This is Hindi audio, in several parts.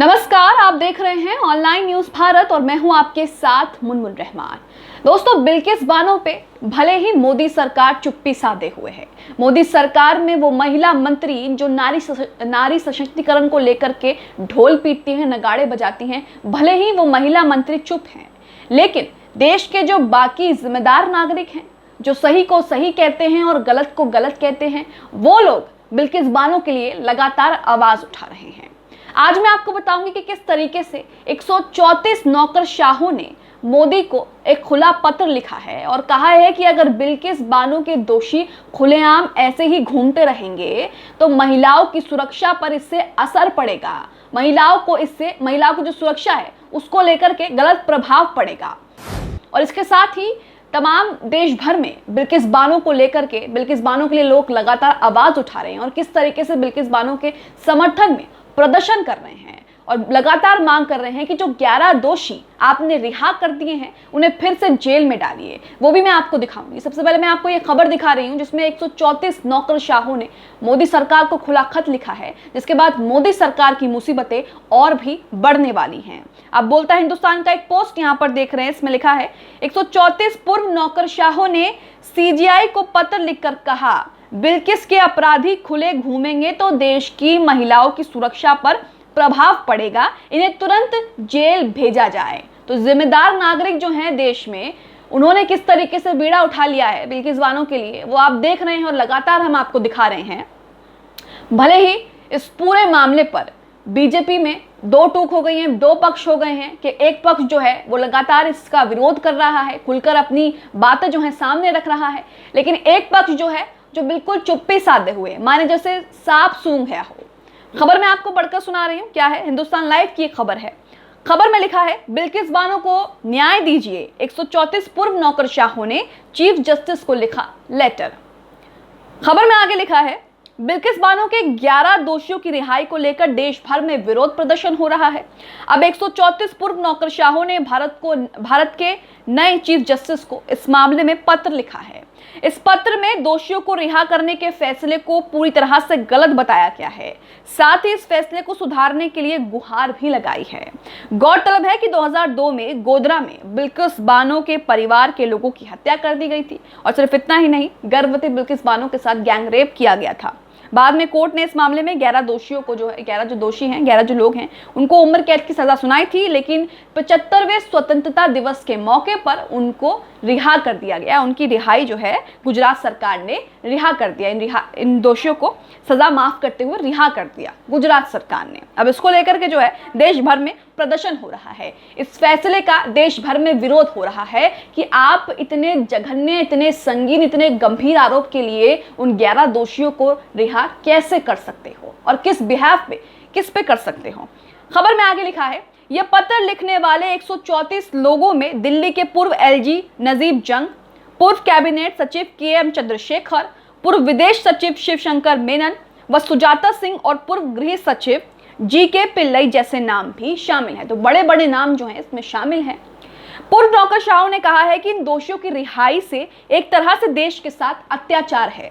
नमस्कार, आप देख रहे हैं ऑनलाइन न्यूज भारत और मैं हूं आपके साथ मुनमुन रहमान। दोस्तों, बिल्किस बानो पे भले ही मोदी सरकार चुप्पी साधे हुए है। मोदी सरकार में वो महिला मंत्री जो नारी सशक्तिकरण को लेकर के ढोल पीटती हैं, नगाड़े बजाती हैं, भले ही वो महिला मंत्री चुप हैं, लेकिन देश के जो बाकी जिम्मेदार नागरिक हैं, जो सही को सही कहते हैं और गलत को गलत कहते हैं, वो लोग बिल्किस बानो के लिए लगातार आवाज उठा रहे हैं। आज मैं आपको बताऊंगी कि किस तरीके से 134 नौकरशाहों ने मोदी को एक खुला पत्र लिखा है और कहा है कि अगर बिल्किस बानो के दोषी खुलेआम ऐसे ही घूमते रहेंगे तो महिलाओं की सुरक्षा पर इससे असर पड़ेगा। महिलाओं की जो सुरक्षा है उसको लेकर के गलत प्रभाव पड़ेगा। और इसके साथ ही तमाम देश भर में बिल्किस बानो को लेकर के, बिल्किस बानो के लिए लोग लगातार आवाज उठा रहे हैं और किस तरीके से बिल्किस बानो के समर्थन में प्रदर्शन कर रहे हैं और लगातार मांग कर रहे हैं कि जो 11 दोषी आपने रिहा कर दिए हैं उन्हें फिर से जेल में डालिए। वो भी मैं आपको दिखाऊंगी। सबसे पहले मैं आपको ये खबर दिखा रही हूँ जिसमें 134 नौकरशाहों ने मोदी सरकार को खुला खत लिखा है, जिसके बाद मोदी सरकार की मुसीबतें और भी बढ़ने वाली हैं। अब बोलता हिंदुस्तान का एक पोस्ट यहाँ पर देख रहे हैं, इसमें लिखा है 134 पूर्व नौकरशाहों ने सीजीआई को पत्र लिखकर कहा, बिल्किस के अपराधी खुले घूमेंगे तो देश की महिलाओं की सुरक्षा पर प्रभाव पड़ेगा, इन्हें तुरंत जेल भेजा जाए। तो जिम्मेदार नागरिक जो हैं देश में, उन्होंने किस तरीके से बीड़ा उठा लिया है बिल्किस बानो के लिए, वो आप देख रहे हैं और लगातार हम आपको दिखा रहे हैं। भले ही इस पूरे मामले पर बीजेपी में दो टूक हो गई हैं, दो पक्ष हो गए हैं कि एक पक्ष जो है वो लगातार इसका विरोध कर रहा है, खुलकर अपनी बातें जो है सामने रख रहा है, लेकिन एक पक्ष जो है जो बिल्कुल चुप्पी साधे हुए, माने जैसे सांप सूंघ गया हो। खबर मैं आपको पढ़कर सुना रही हूँ। क्या है? हिंदुस्तान लाइव की खबर है। खबर में लिखा है, बिल्किस बानो को न्याय दीजिए, 134 पूर्व नौकरशाहों ने चीफ जस्टिस को लिखा लेटर। खबर में आगे लिखा है, बिल्किस बानो के 11 दोषियों की रिहाई को लेकर देश भर में विरोध प्रदर्शन हो रहा है। अब 134 पूर्व नौकरशाहों ने भारत के नए चीफ जस्टिस को इस मामले में पत्र लिखा है। इस पत्र में दोषियों को रिहा करने के फैसले को पूरी तरह से गलत बताया गया है। साथ ही इस फैसले को सुधारने के लिए गुहार भी लगाई है। गौरतलब है कि 2002 में गोधरा में बिल्किस बानो के परिवार के लोगों की हत्या कर दी गई थी और सिर्फ इतना ही नहीं, गर्भवती बिल्किस बानो के साथ गैंगरेप किया गया था। बाद में कोर्ट ने इस मामले में 11 दोषियों को जो है, 11 जो दोषी हैं, 11 जो लोग हैं, उनको उम्र कैद की सजा सुनाई थी, लेकिन 75वें स्वतंत्रता दिवस के मौके पर उनको रिहा कर दिया गया। उनकी रिहाई जो है गुजरात सरकार ने रिहा कर दिया। इन दोषियों को सजा माफ करते हुए रिहा कर दिया गुजरात सरकार ने। अब इसको लेकर के जो है देश भर में प्रदर्शन हो रहा है। इस फैसले का देश भर में विरोध हो रहा है कि आप इतने जघन्य, इतने संगीन, इतने गंभीर आरोप के लिए उन 11 दोषियों को रिहा कैसे कर सकते हो और किस बिहाफ पे, किस पे कर सकते हो। खबर में आगे लिखा है, यह पत्र लिखने वाले 134 लोगों में दिल्ली के पूर्व एलजी नजीब जंग, पूर्व कैबिनेट सचिव केएम चंद्रशेखर, पूर्व विदेश सचिव शिवशंकर मेनन व सुजाता सिंह और पूर्व गृह सचिव जीके पिल्लई जैसे नाम भी शामिल हैं। तो बड़े बड़े नाम जो हैं इसमें शामिल हैं। पूर्व नौकरशाहों ने कहा है कि इन दोषियों की रिहाई से एक तरह से देश के साथ अत्याचार है।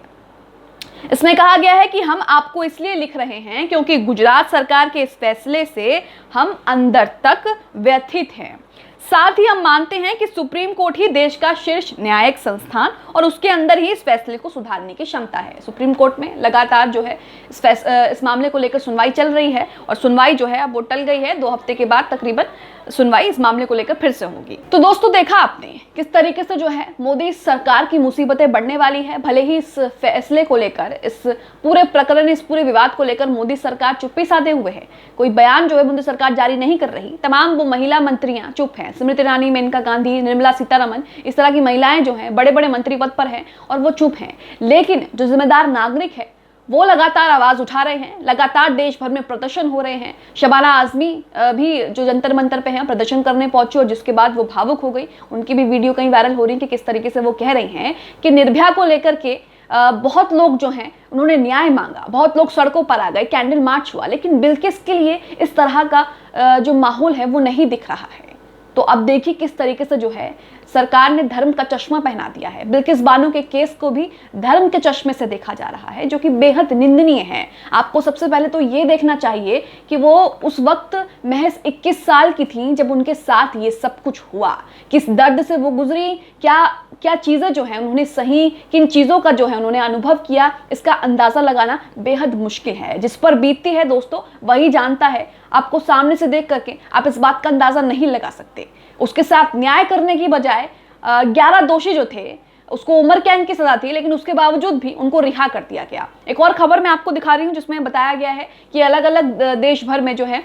इसमें कहा गया है कि हम आपको इसलिए लिख रहे हैं क्योंकि गुजरात सरकार के इस फैसले से हम अंदर तक व्यथित हैं। साथ ही हम मानते हैं कि सुप्रीम कोर्ट ही देश का शीर्ष न्यायिक संस्थान और उसके अंदर ही इस फैसले को सुधारने की क्षमता है। सुप्रीम कोर्ट में लगातार जो है इस मामले को लेकर सुनवाई चल रही है और सुनवाई जो है अब वो टल गई है। 2 हफ्ते के बाद तकरीबन सुनवाई इस मामले को लेकर फिर से होगी। तो दोस्तों, देखा आपने किस तरीके से जो है मोदी सरकार की मुसीबतें बढ़ने वाली है। भले ही इस फैसले को लेकर, इस पूरे प्रकरण, इस पूरे विवाद को लेकर मोदी सरकार चुप्पी साधे हुए है, कोई बयान जो है मोदी सरकार जारी नहीं कर रही। तमाम वो महिला मंत्रियां चुप हैं, स्मृति ईरानी, मेनका गांधी, निर्मला सीतारमण, इस तरह की महिलाएं जो हैं बड़े बड़े मंत्री पद पर हैं और वो चुप हैं। लेकिन जो जिम्मेदार नागरिक है वो लगातार आवाज उठा रहे हैं, लगातार देश भर में प्रदर्शन हो रहे हैं। शबाना आजमी भी जो जंतर मंतर पे हैं प्रदर्शन करने पहुंची और जिसके बाद वो भावुक हो गई। उनकी भी वीडियो कहीं वायरल हो रही है कि किस तरीके से वो कह रही हैं कि निर्भया को लेकर के बहुत लोग जो हैं उन्होंने न्याय मांगा, बहुत लोग सड़कों पर आ गए, कैंडल मार्च हुआ, लेकिन बिल्किस के लिए इस तरह का जो माहौल है वो नहीं दिख रहा है। तो अब देखिए किस तरीके से जो है सरकार ने धर्म का चश्मा पहना दिया है। बिल्किस बानो के केस को भी धर्म के चश्मे से देखा जा रहा है, जो कि बेहद निंदनीय है। आपको सबसे पहले तो ये देखना चाहिए कि वो उस वक्त महज 21 साल की थी जब उनके साथ ये सब कुछ हुआ। किस दर्द से वो गुजरी, क्या चीज़ें जो है उन्होंने सही, किन चीज़ों का जो है उन्होंने अनुभव किया, इसका अंदाज़ा लगाना बेहद मुश्किल है। जिस पर बीतती है दोस्तों वही जानता है। आपको सामने से देख करके आप इस बात का अंदाज़ा नहीं लगा सकते। उसके साथ न्याय करने की बजाय 11 दोषी जो थे, उसको उम्र कैद की सजा थी, लेकिन उसके बावजूद भी उनको रिहा कर दिया गया। एक और खबर मैं आपको दिखा रही हूँ जिसमें बताया गया है कि अलग अलग देश भर में जो है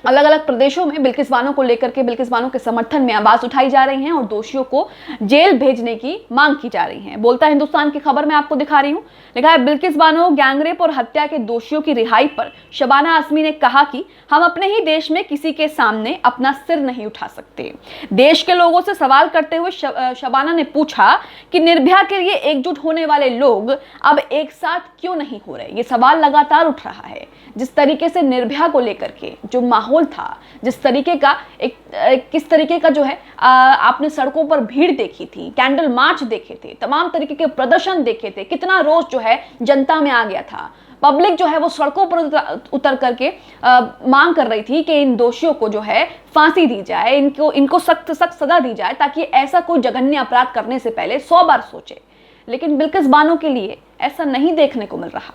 अलग अलग प्रदेशों में बिल्किस बानो को लेकर के, बिल्किस बानो के समर्थन में आवाज उठाई जा रही हैं और दोषियों को जेल भेजने की मांग की जा रही है। बोलता हिंदुस्तान की खबर मैं आपको दिखा रही हूं। लिखा है, बिल्किस बानो गैंगरेप और हत्या के दोषियों की रिहाई पर शबाना आजमी ने कहा कि हम अपने ही देश में किसी के सामने अपना सिर नहीं उठा सकते। देश के लोगों से सवाल करते हुए शबाना ने पूछा कि निर्भया के लिए एकजुट होने वाले लोग अब एक साथ क्यों नहीं हो रहे। ये सवाल लगातार उठ रहा है। जिस तरीके से निर्भया को लेकर के जो माहौल था, जिस तरीके का किस तरीके का जो है आपने सड़कों पर भीड़ देखी थी, कैंडल मार्च देखे थे, तमाम तरीके के प्रदर्शन देखे थे, कितना रोष जो है जनता में आ गया था। पब्लिक जो है वो सड़कों पर उतर करके मांग कर रही थी कि इन दोषियों को जो है फांसी दी जाए, इनको सख्त सजा दी जाए, ताकि ऐसा कोई जघन्य अपराध करने से पहले 100 बार सोचे। लेकिन बिल्किस बानो के लिए ऐसा नहीं देखने को मिल रहा।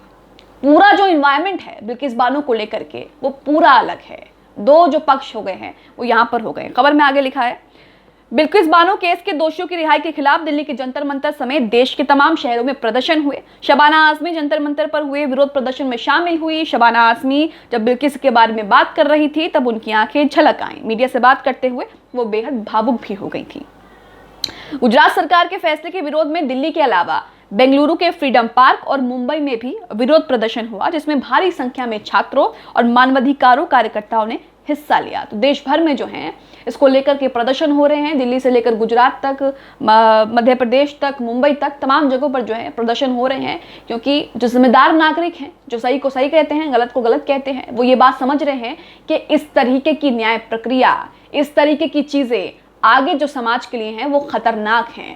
पूरा जो इन्वायरमेंट है बिल्किस बानो को लेकर के वो पूरा अलग है। दो जो पक्ष हो गए हैं वो यहाँ पर हो गए। खबर में आगे लिखा है, बिल्किस बानो केस के दोषियों की रिहाई के खिलाफ दिल्ली के जंतर मंतर समेत देश के तमाम शहरों में प्रदर्शन हुए। शबाना आजमी जंतर मंतर पर हुए विरोध प्रदर्शन में शामिल हुई। शबाना आजमी जब बिल्किस के बारे में बात कर रही थी तब उनकी आंखें झलक आईं। मीडिया से बात करते हुए वो बेहद भावुक भी हो गई थी। गुजरात सरकार के फैसले के विरोध में दिल्ली के अलावा बेंगलुरु के फ्रीडम पार्क और मुंबई में भी विरोध प्रदर्शन हुआ, जिसमें भारी संख्या में छात्रों और मानवाधिकारों कार्यकर्ताओं ने हिस्सा लिया। तो देश भर में जो है इसको लेकर के प्रदर्शन हो रहे हैं। दिल्ली से लेकर गुजरात तक, मध्य प्रदेश तक, मुंबई तक, तमाम जगहों पर जो है प्रदर्शन हो रहे हैं, क्योंकि जो जिम्मेदार नागरिक हैं, जो सही को सही कहते हैं, गलत को गलत कहते हैं, वो ये बात समझ रहे हैं कि इस तरीके की न्याय प्रक्रिया, इस तरीके की चीजें आगे जो समाज के लिए हैं वो खतरनाक हैं।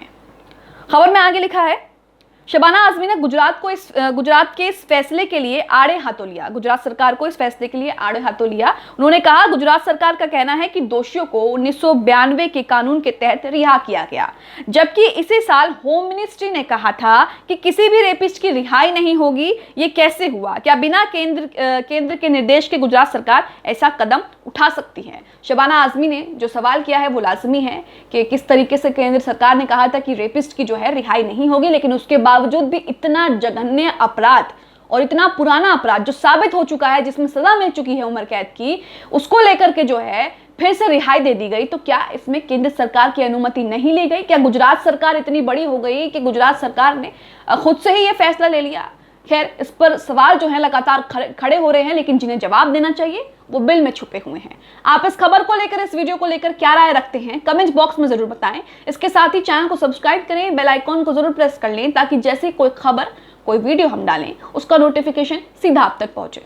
खबर में आगे लिखा है, शबाना आजमी ने गुजरात के इस फैसले के लिए आड़े हाथों लिया। गुजरात सरकार को इस फैसले के लिए आड़े हाथों लिया। उन्होंने कहा, गुजरात सरकार का कहना है कि दोषियों को 1992 के कानून के तहत रिहा किया गया, जबकि इसी साल होम मिनिस्ट्री ने कहा था कि किसी भी रेपिस्ट की रिहाई नहीं होगी। ये कैसे हुआ? क्या बिना केंद्र के निर्देश के गुजरात सरकार ऐसा कदम उठा सकती है? शबाना आजमी ने जो सवाल किया है वो लाजमी है कि किस तरीके से केंद्र सरकार ने कहा था कि रेपिस्ट की जो है रिहाई नहीं होगी, लेकिन उसके बावजूद भी इतना जघन्य अपराध और इतना पुराना अपराध जो साबित हो चुका है, जिसमें सजा मिल चुकी है उम्र कैद की, उसको लेकर के जो है फिर से रिहाई दे दी गई। तो क्या इसमें केंद्र सरकार की अनुमति नहीं ली गई? क्या गुजरात सरकार इतनी बड़ी हो गई कि गुजरात सरकार ने खुद से ही यह फैसला ले लिया? खैर, इस पर सवाल जो है लगातार खड़े हो रहे हैं, लेकिन जिन्हें जवाब देना चाहिए वो बिल में छुपे हुए हैं। आप इस खबर को लेकर, इस वीडियो को लेकर क्या राय रखते हैं कमेंट बॉक्स में जरूर बताएं। इसके साथ ही चैनल को सब्सक्राइब करें, बेल आइकॉन को जरूर प्रेस कर लें, ताकि जैसे कोई खबर, कोई वीडियो हम डालें उसका नोटिफिकेशन सीधा आप तक पहुंचे।